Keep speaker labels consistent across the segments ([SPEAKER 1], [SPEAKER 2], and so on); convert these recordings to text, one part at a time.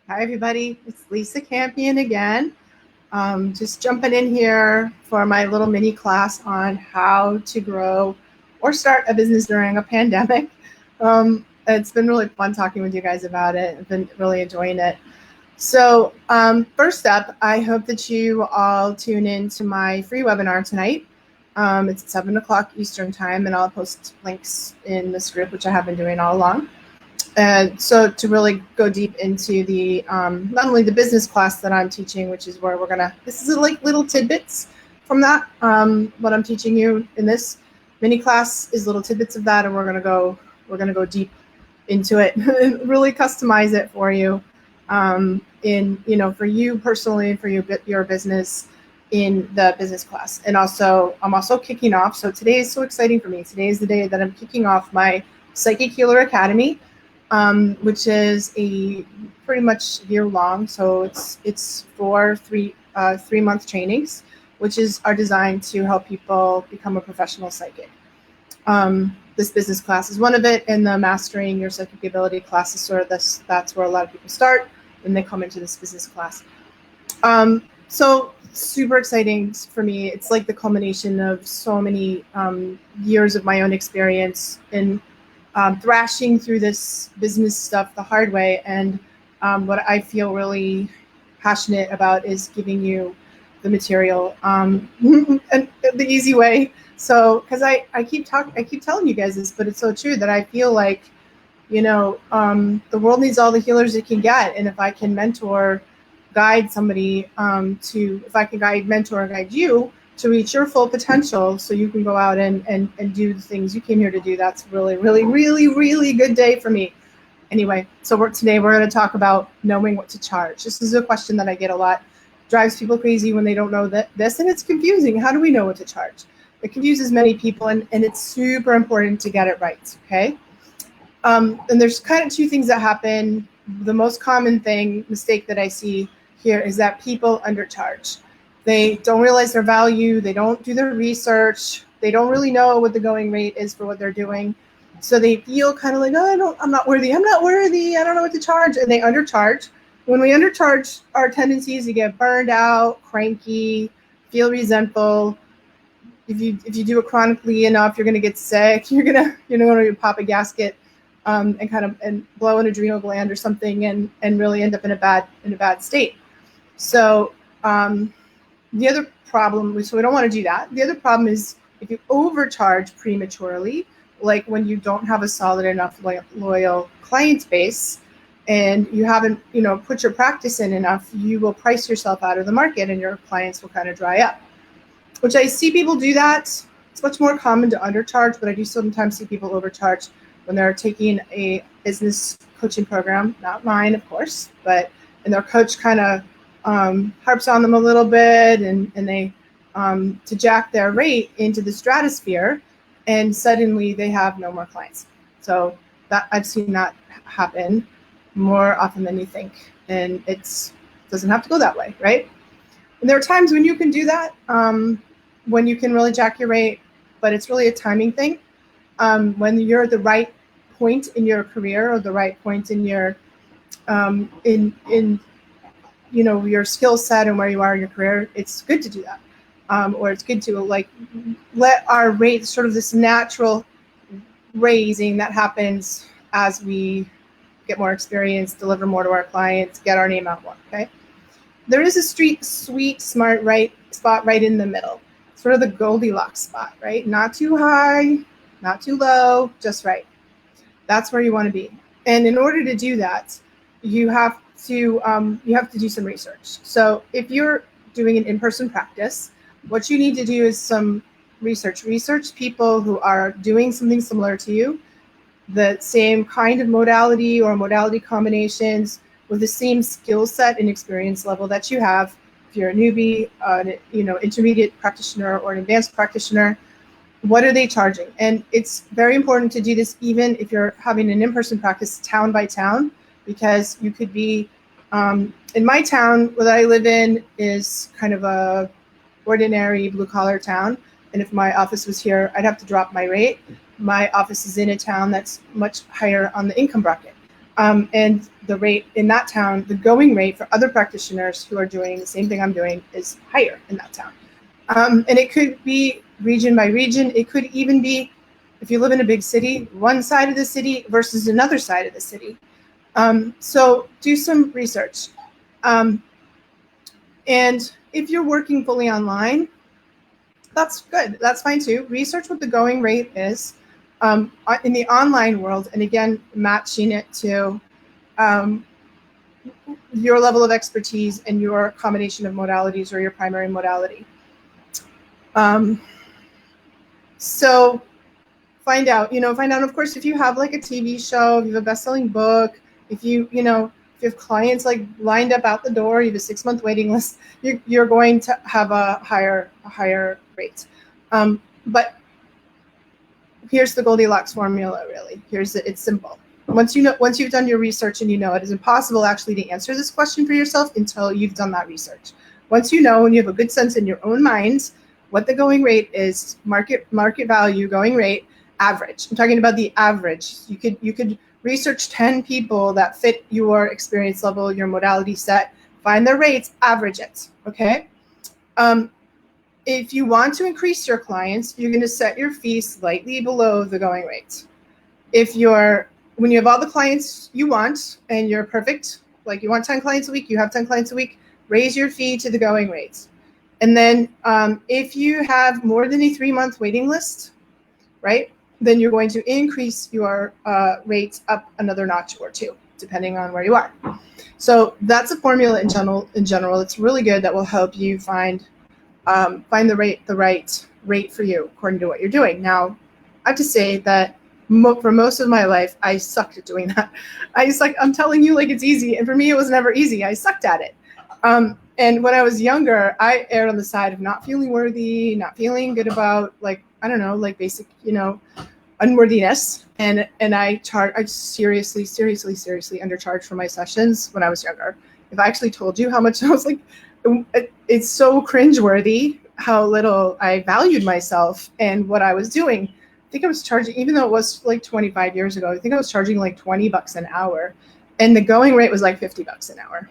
[SPEAKER 1] Hi, everybody. It's Lisa Campion again. Just jumping in here for my little mini class on how to grow or start a business during a pandemic. It's been really fun talking with you guys about it. I've been really enjoying it. So, first up, I hope that you all tune in to my free webinar tonight. It's at 7 o'clock Eastern Time, and I'll post links in this group, which I have been doing all along. And so to really go deep into the not only the business class that I'm teaching, which is where this is like little tidbits from that. What I'm teaching you in this mini class is little tidbits of that, and we're gonna go deep into it and really customize it for you, for you personally, for your business in the business class. And also, I'm also kicking off. So today is so exciting for me. Today is the day that I'm kicking off my Psychic Healer Academy, which is a pretty much year long. So it's for 3 month trainings, which are designed to help people become a professional psychic. This business class is one of it, and the Mastering Your Psychic Ability class is sort of that's where a lot of people start when they come into this business class. So super exciting for me. It's like the culmination of so many years of my own experience in thrashing through this business stuff the hard way. And what I feel really passionate about is giving you the material and the easy way. So, because I keep telling you guys this, but it's so true that I feel like, the world needs all the healers it can get. And if I can guide somebody if I can mentor and guide you to reach your full potential so you can go out and do the things you came here to do, that's really, really, really, really good day for me. Anyway, so today we're going to talk about knowing what to charge. This is a question that I get a lot. Drives people crazy when they don't know this, and it's confusing. How do we know what to charge? It confuses many people, and it's super important to get it right, okay? And there's kind of two things that happen. The most common mistake that I see here is that people undercharge. They don't realize their value. They don't do their research. They don't really know what the going rate is for what they're doing. So they feel kind of like, I'm not worthy. I don't know what to charge. And they undercharge. When we undercharge, our tendency is to get burned out, cranky, feel resentful. If you do it chronically enough, you're going to get sick. You're going to pop a gasket and blow an adrenal gland or something and really end up in a bad state. So the other problem, so we don't want to do that. The other problem is if you overcharge prematurely, like when you don't have a solid enough loyal client base and you haven't, put your practice in enough, you will price yourself out of the market and your clients will kind of dry up, which I see people do that. It's much more common to undercharge, but I do sometimes see people overcharge when they're taking a business coaching program, not mine, of course, and their coach kind of harps on them a little bit and they to jack their rate into the stratosphere, and suddenly they have no more clients. So that I've seen that happen more often than you think, and it doesn't have to go that way, right? And there are times when you can do that, when you can really jack your rate, but it's really a timing thing. When you're at the right point in your career or the right point in your your skill set and where you are in your career, it's good to do that. Or it's good to let our rate, sort of this natural raising that happens as we get more experience, deliver more to our clients, get our name out more, okay? There is a sweet, smart, right spot right in the middle, sort of the Goldilocks spot, right? Not too high, not too low, just right. That's where you want to be. And in order to do that, you have to do some research. So if you're doing an in-person practice, what you need to do is some research. Research people who are doing something similar to you, the same kind of modality or modality combinations with the same skill set and experience level that you have. If you're a newbie, intermediate practitioner or an advanced practitioner, what are they charging? And it's very important to do this even if you're having an in-person practice town by town, because you could be, in my town, what I live in is kind of a ordinary blue-collar town. And if my office was here, I'd have to drop my rate. My office is in a town that's much higher on the income bracket. And the rate in that town, the going rate for other practitioners who are doing the same thing I'm doing is higher in that town. And it could be region by region. It could even be, if you live in a big city, one side of the city versus another side of the city. So do some research. And if you're working fully online, that's good. That's fine too. Research what the going rate is in the online world, and again, matching it to your level of expertise and your combination of modalities or your primary modality. So find out, of course, if you have like a TV show, if you have a best-selling book, if you have clients like lined up out the door, you have a 6-month waiting list, you're going to have a higher rate. But here's the Goldilocks formula, really. It's simple. Once you've done your research and it is impossible actually to answer this question for yourself until you've done that research. Once you know and you have a good sense in your own mind what the going rate is, market value, going rate, average. I'm talking about the average. You could research 10 people that fit your experience level, your modality set, find their rates, average it, okay? If you want to increase your clients, you're going to set your fee slightly below the going rate. When you have all the clients you want and you're perfect, like you want 10 clients a week, you have 10 clients a week, raise your fee to the going rates. And then if you have more than a 3-month waiting list, right, then you're going to increase your rates up another notch or two, depending on where you are. So that's a formula in general. It's really good. That will help you find the right rate for you according to what you're doing. Now, I have to say that for most of my life, I sucked at doing that. I'm telling you, like, it's easy, and for me, it was never easy. I sucked at it. And when I was younger, I erred on the side of not feeling worthy, not feeling good about, basic, unworthiness. And I seriously undercharged for my sessions when I was younger. If I actually told you how much I was like, it's so cringeworthy how little I valued myself and what I was doing. I think I was charging, even though it was like 25 years ago, I think I was charging like $20 an hour, and the going rate was like $50 an hour.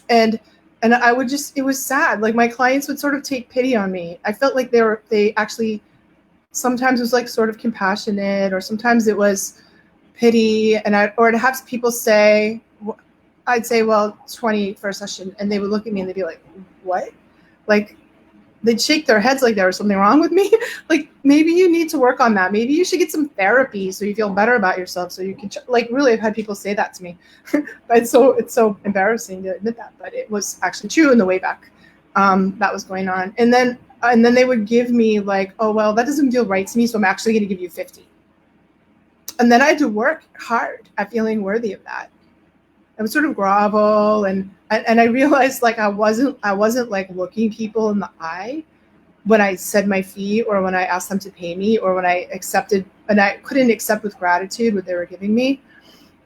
[SPEAKER 1] And I would it was sad. Like, my clients would sort of take pity on me. I felt like they actually, sometimes it was like sort of compassionate, or sometimes it was pity. And I'd have people say, I'd say, well, 20 for a session. And they would look at me and they'd be like, what? Like, they'd shake their heads like there was something wrong with me. Like, maybe you need to work on that. Maybe you should get some therapy so you feel better about yourself. So you can, really, I've had people say that to me. But it's so embarrassing to admit that, but it was actually true in the way back that was going on. And then they would give me like, oh, well, that doesn't feel right to me, so I'm actually going to give you 50. And then I had to work hard at feeling worthy of that. I would sort of grovel, and I realized like I wasn't like looking people in the eye when I said my fee, or when I asked them to pay me, or when I accepted, and I couldn't accept with gratitude what they were giving me.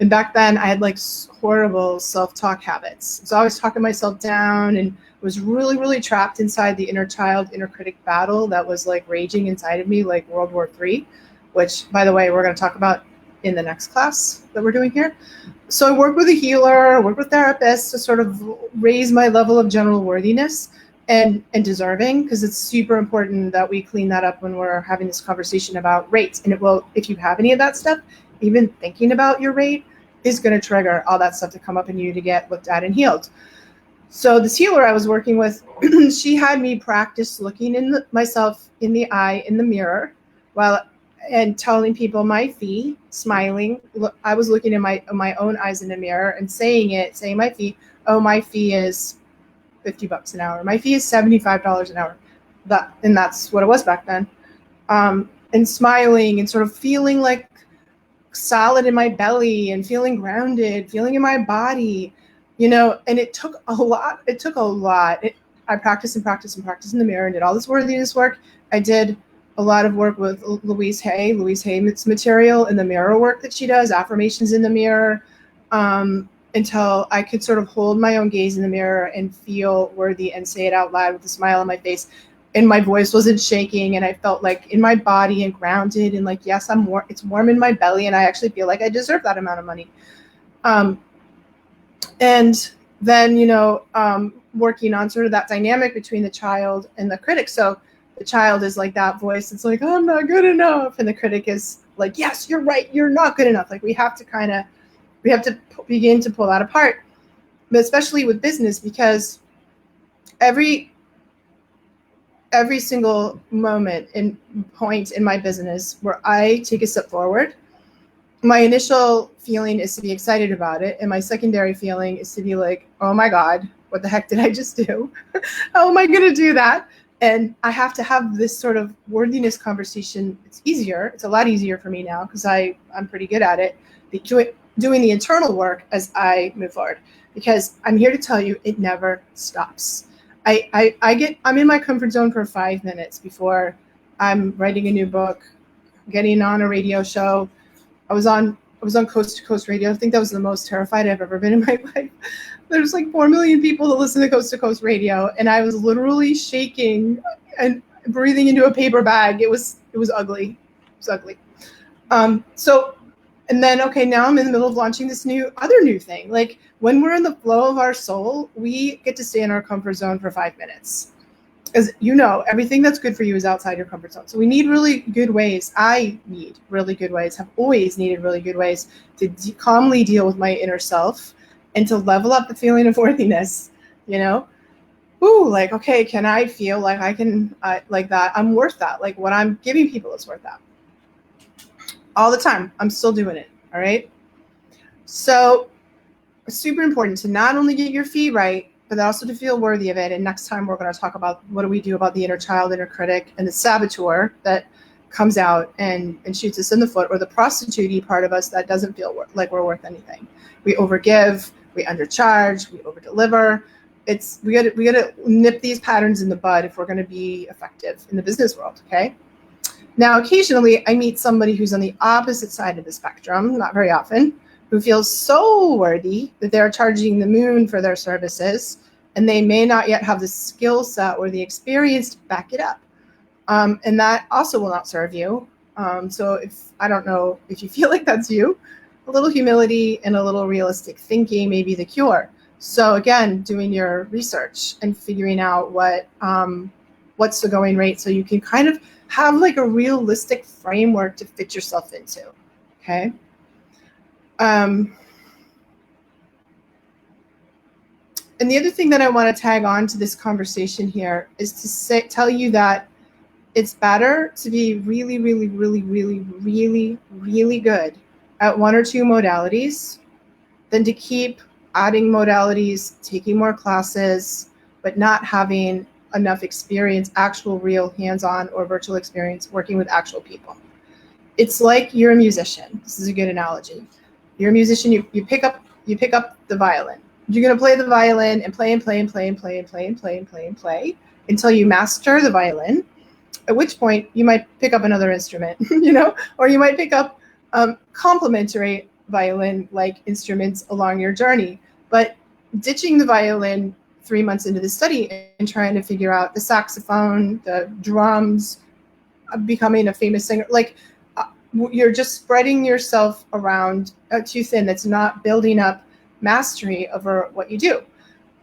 [SPEAKER 1] And back then I had like horrible self-talk habits. So I was talking myself down and was really, really trapped inside the inner child, inner critic battle that was like raging inside of me like World War III, which, by the way, we're going to talk about in the next class that we're doing here. So I work with a healer, work with therapists to sort of raise my level of general worthiness and deserving, because it's super important that we clean that up when we're having this conversation about rates. And it will, if you have any of that stuff, even thinking about your rate is going to trigger all that stuff to come up in you to get looked at and healed. So this healer I was working with, she had me practice looking myself in the eye in the mirror and telling people my fee, smiling. I was looking in my own eyes in the mirror and saying my fee. Oh, my fee is $50 an hour. My fee is $75 an hour. And that's what it was back then. And smiling and sort of feeling like solid in my belly and feeling grounded, feeling in my body, and it took a lot. I practiced in the mirror and did all this worthiness work. I did a lot of work with Louise Hay's material and the mirror work that she does, affirmations in the mirror, until I could sort of hold my own gaze in the mirror and feel worthy and say it out loud with a smile on my face. And my voice wasn't shaking, and I felt like in my body and grounded, and like, yes, it's warm in my belly, and I actually feel like I deserve that amount of money. And then, working on sort of that dynamic between the child and the critic. So the child is like that voice. It's like, I'm not good enough. And the critic is like, yes, you're right. You're not good enough. Like we have to begin to pull that apart, but especially with business, because every single moment and point in my business where I take a step forward, my initial feeling is to be excited about it. And my secondary feeling is to be like, oh my God, what the heck did I just do? How am I going to do that? And I have to have this sort of worthiness conversation. It's easier. It's a lot easier for me now because I'm pretty good at it, doing the internal work as I move forward, because I'm here to tell you it never stops. I'm in my comfort zone for 5 minutes before I'm writing a new book, getting on a radio show. I was on Coast to Coast Radio. I think that was the most terrified I've ever been in my life. There's like 4 million people that listen to Coast to Coast Radio, and I was literally shaking and breathing into a paper bag. It was ugly. It was ugly. And then, okay, now I'm in the middle of launching this new thing. Like when we're in the flow of our soul, we get to stay in our comfort zone for 5 minutes. As everything that's good for you is outside your comfort zone. So we need really good ways. I need really good ways, have always needed really good ways to calmly deal with my inner self and to level up the feeling of worthiness, like, okay, can I feel like I can, like that? I'm worth that. Like what I'm giving people is worth that. All the time. I'm still doing it. All right. So it's super important to not only get your feet right, but also to feel worthy of it. And next time we're going to talk about what do we do about the inner child, inner critic, and the saboteur that comes out and shoots us in the foot, or the prostitute-y part of us that doesn't feel like we're worth anything. We overgive, we undercharge, we overdeliver. We got to nip these patterns in the bud if we're going to be effective in the business world. Okay. Now, occasionally I meet somebody who's on the opposite side of the spectrum, not very often, who feels so worthy that they're charging the moon for their services, and they may not yet have the skill set or the experience to back it up. And that also will not serve you. So I don't know if you feel like that's you, a little humility and a little realistic thinking may be the cure. So again, doing your research and figuring out what's the going rate, so you can kind of have like a realistic framework to fit yourself into. Okay. And the other thing that I want to tag on to this conversation here is to tell you that it's better to be really, really, really, really, really, really good at one or two modalities than to keep adding modalities, taking more classes, but not having enough experience, actual real hands-on or virtual experience working with actual people. It's like you're a musician. This is a good analogy. You're a musician, you pick up the violin. You're going to play the violin and play and play and play and play and play and play and play and play until you master the violin, at which point you might pick up another instrument, or you might pick up complementary violin-like instruments along your journey. But ditching the violin 3 months into the study and trying to figure out the saxophone, the drums, becoming a famous singer, like you're just spreading yourself around too thin. That's not building up mastery over what you do.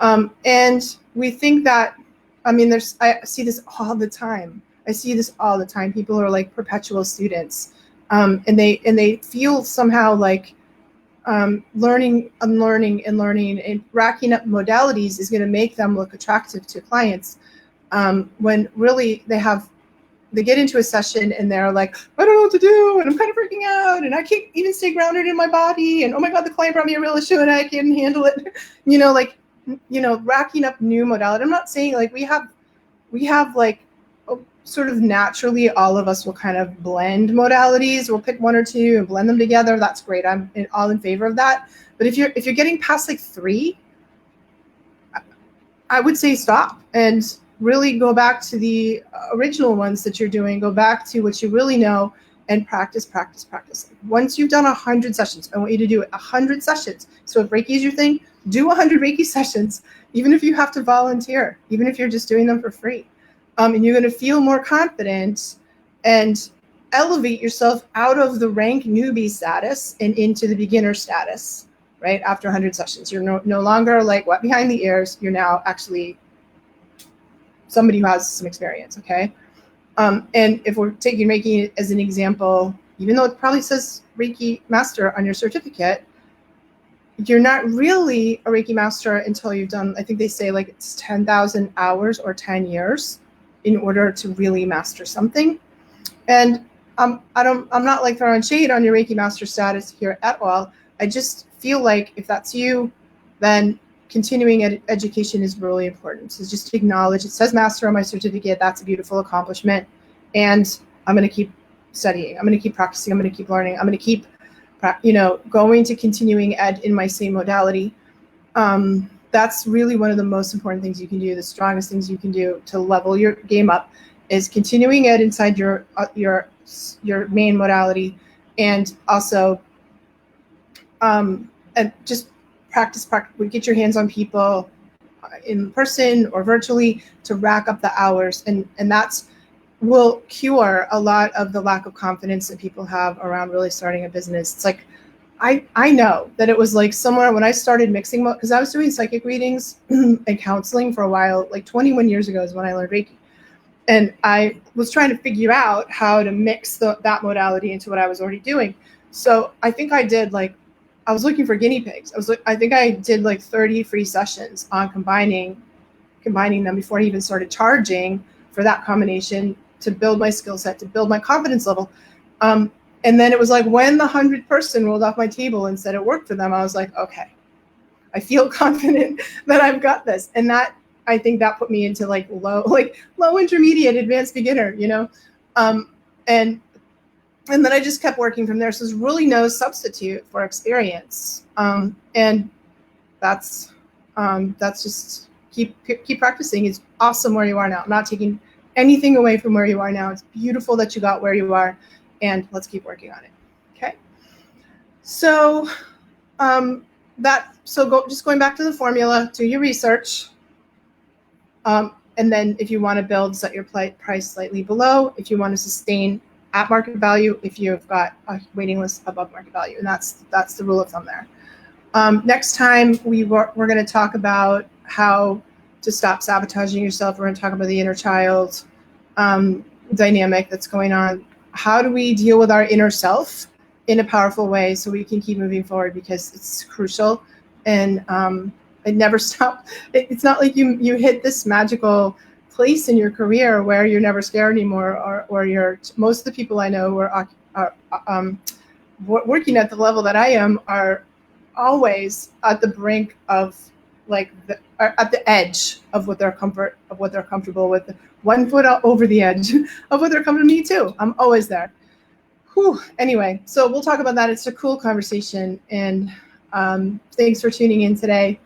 [SPEAKER 1] And we think that, I see this all the time. People are like perpetual students, and they feel somehow like learning and learning and learning and racking up modalities is going to make them look attractive to clients, when really they get into a session and they're like, I don't know what to do, and I'm kind of freaking out, and I can't even stay grounded in my body, and oh my God, the client brought me a real issue and I can't handle it. Racking up new modality. I'm not saying like we have like sort of naturally all of us will kind of blend modalities. We'll pick one or two and blend them together. That's great. I'm all in favor of that. But if you're getting past like 3, I would say stop and really go back to the original ones that you're doing. Go back to what you really know and practice. Once you've done 100 sessions, I want you to do it 100 sessions. So if Reiki is your thing, do 100 Reiki sessions, even if you have to volunteer, even if you're just doing them for free. And you're going to feel more confident and elevate yourself out of the rank newbie status and into the beginner status. right? After 100 sessions, you're no longer like wet behind the ears. You're now actually somebody who has some experience, okay? And if we're making it as an example, even though it probably says Reiki Master on your certificate, you're not really a Reiki Master until you've done, I think they say like it's 10,000 hours or 10 years in order to really master something. And I'm not like throwing shade on your Reiki Master status here at all. I just feel like if that's you, then continuing education is really important. So just acknowledge, it says Master on my certificate. That's a beautiful accomplishment. And I'm going to keep studying. I'm going to keep practicing. I'm going to keep learning. I'm going to keep, going to continuing ed in my same modality. That's really one of the most important things you can do. The strongest things you can do to level your game up is continuing ed inside your main modality, and also and just practice. Get your hands on people in person or virtually to rack up the hours, and that's will cure a lot of the lack of confidence that people have around really starting a business. It's like I know that it was like somewhere when I started mixing, because I was doing psychic readings and counseling for a while, like 21 years ago is when I learned Reiki. And I was trying to figure out how to mix that modality into what I was already doing. So I think I did I was looking for guinea pigs. I think I did like 30 free sessions on combining them before I even started charging for that combination to build my skill set, to build my confidence level. And then it was like when the 100th person rolled off my table and said it worked for them, I was like, okay, I feel confident that I've got this. And that, I think that put me into like low intermediate, advanced beginner, and then I just kept working from there. So there's really no substitute for experience. And that's just keep practicing. It's awesome where you are now. I'm not taking anything away from where you are now. It's beautiful that you got where you are, and let's keep working on it. Okay. So just going back to the formula, do your research. And then if you want to build, set your price slightly below. If you want to sustain at market value, if you've got a waiting list above market value, and that's the rule of thumb there. Next time we're going to talk about how to stop sabotaging yourself. We're going to talk about the inner child dynamic that's going on. How do we deal with our inner self in a powerful way so we can keep moving forward, because it's crucial. And it never stops. It's not like you hit this magical place in your career where you're never scared anymore, or most of the people I know who are working at the level that I am are always at the brink of at the edge of what they're comfortable with, 1 foot over the edge of what they're comfortable. Me too. I'm always there. Whew. Anyway, so we'll talk about that. It's a cool conversation, and thanks for tuning in today.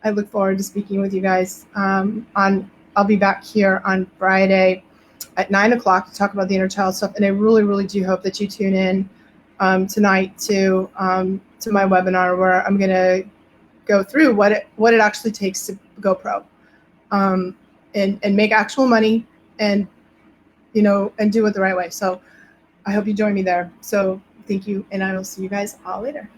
[SPEAKER 1] I look forward to speaking with you guys. I'll be back here on Friday at 9 o'clock to talk about the inner child stuff, and I really, really do hope that you tune in tonight to my webinar, where I'm going to go through what it actually takes to go pro, and make actual money, and and do it the right way. So I hope you join me there. So thank you, and I will see you guys all later.